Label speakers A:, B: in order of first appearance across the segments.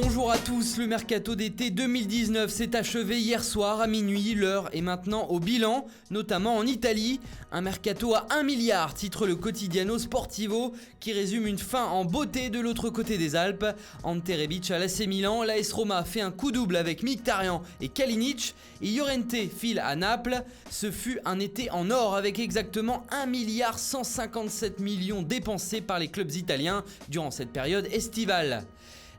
A: Bonjour à tous, le mercato d'été 2019 s'est achevé hier soir à minuit, l'heure est maintenant au bilan, notamment en Italie. Un mercato à 1 milliard, titre le Quotidiano Sportivo, qui résume une fin en beauté de l'autre côté des Alpes. Ante Rebic à l'AC Milan, l'AS Roma fait un coup double avec Mkhitaryan et Kalinic, et Llorente file à Naples. Ce fut un été en or avec exactement 1 milliard 157 millions dépensés par les clubs italiens durant cette période estivale.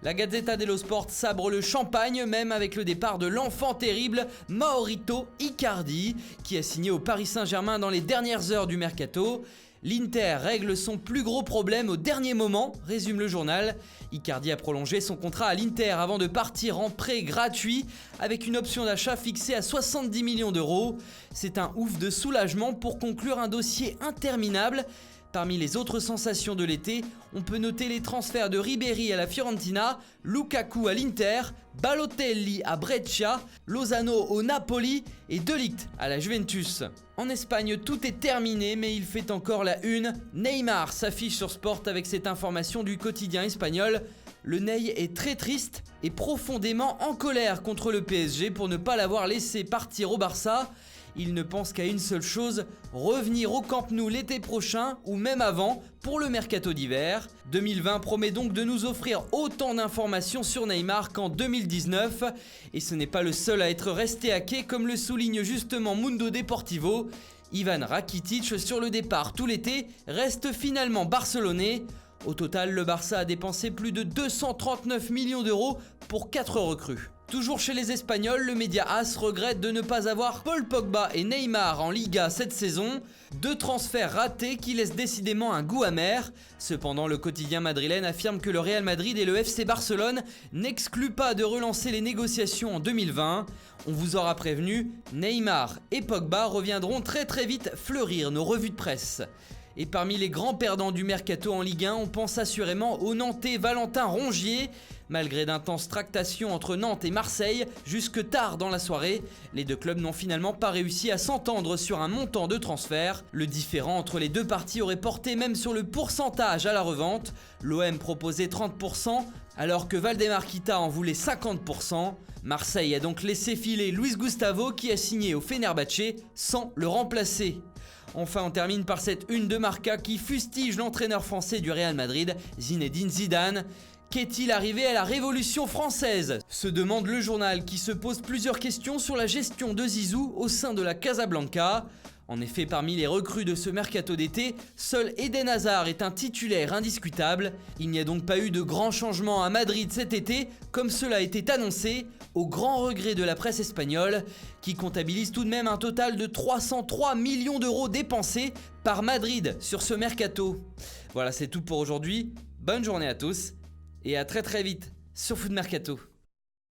A: La Gazzetta dello Sport sabre le champagne même avec le départ de l'enfant terrible Mauricio Icardi qui a signé au Paris Saint-Germain dans les dernières heures du mercato. L'Inter règle son plus gros problème au dernier moment, résume le journal. Icardi a prolongé son contrat à l'Inter avant de partir en prêt gratuit avec une option d'achat fixée à 70 millions d'euros. C'est un ouf de soulagement pour conclure un dossier interminable. Parmi les autres sensations de l'été, on peut noter les transferts de Ribéry à la Fiorentina, Lukaku à l'Inter, Balotelli à Brescia, Lozano au Napoli et De Ligt à la Juventus. En Espagne, tout est terminé, mais il fait encore la une. Neymar s'affiche sur Sport avec cette information du quotidien espagnol. Le Ney est très triste et profondément en colère contre le PSG pour ne pas l'avoir laissé partir au Barça. Il ne pense qu'à une seule chose, revenir au Camp Nou l'été prochain ou même avant pour le mercato d'hiver. 2020 promet donc de nous offrir autant d'informations sur Neymar qu'en 2019 et ce n'est pas le seul à être resté à quai comme le souligne justement Mundo Deportivo. Ivan Rakitic sur le départ tout l'été reste finalement barcelonais. Au total, le Barça a dépensé plus de 239 millions d'euros pour 4 recrues. Toujours chez les Espagnols, le média AS regrette de ne pas avoir Paul Pogba et Neymar en Liga cette saison. 2 transferts ratés qui laissent décidément un goût amer. Cependant, le quotidien madrilène affirme que le Real Madrid et le FC Barcelone n'excluent pas de relancer les négociations en 2020. On vous aura prévenu, Neymar et Pogba reviendront très vite fleurir nos revues de presse. Et parmi les grands perdants du mercato en Ligue 1, on pense assurément au Nantais Valentin Rongier. Malgré d'intenses tractations entre Nantes et Marseille, jusque tard dans la soirée, les deux clubs n'ont finalement pas réussi à s'entendre sur un montant de transfert. Le différend entre les deux parties aurait porté même sur le pourcentage à la revente. L'OM proposait 30%, alors que Valdemar Kita en voulait 50%. Marseille a donc laissé filer Luis Gustavo qui a signé au Fenerbahçe sans le remplacer. Enfin, on termine par cette une de Marca qui fustige l'entraîneur français du Real Madrid, Zinedine Zidane. Qu'est-il arrivé à la Révolution française ? Se demande le journal qui se pose plusieurs questions sur la gestion de Zizou au sein de la Casablanca. En effet, parmi les recrues de ce mercato d'été, seul Eden Hazard est un titulaire indiscutable. Il n'y a donc pas eu de grands changements à Madrid cet été, comme cela était annoncé, au grand regret de la presse espagnole, qui comptabilise tout de même un total de 303 millions d'euros dépensés par Madrid sur ce mercato. Voilà, c'est tout pour aujourd'hui. Bonne journée à tous et à très vite sur Foot Mercato.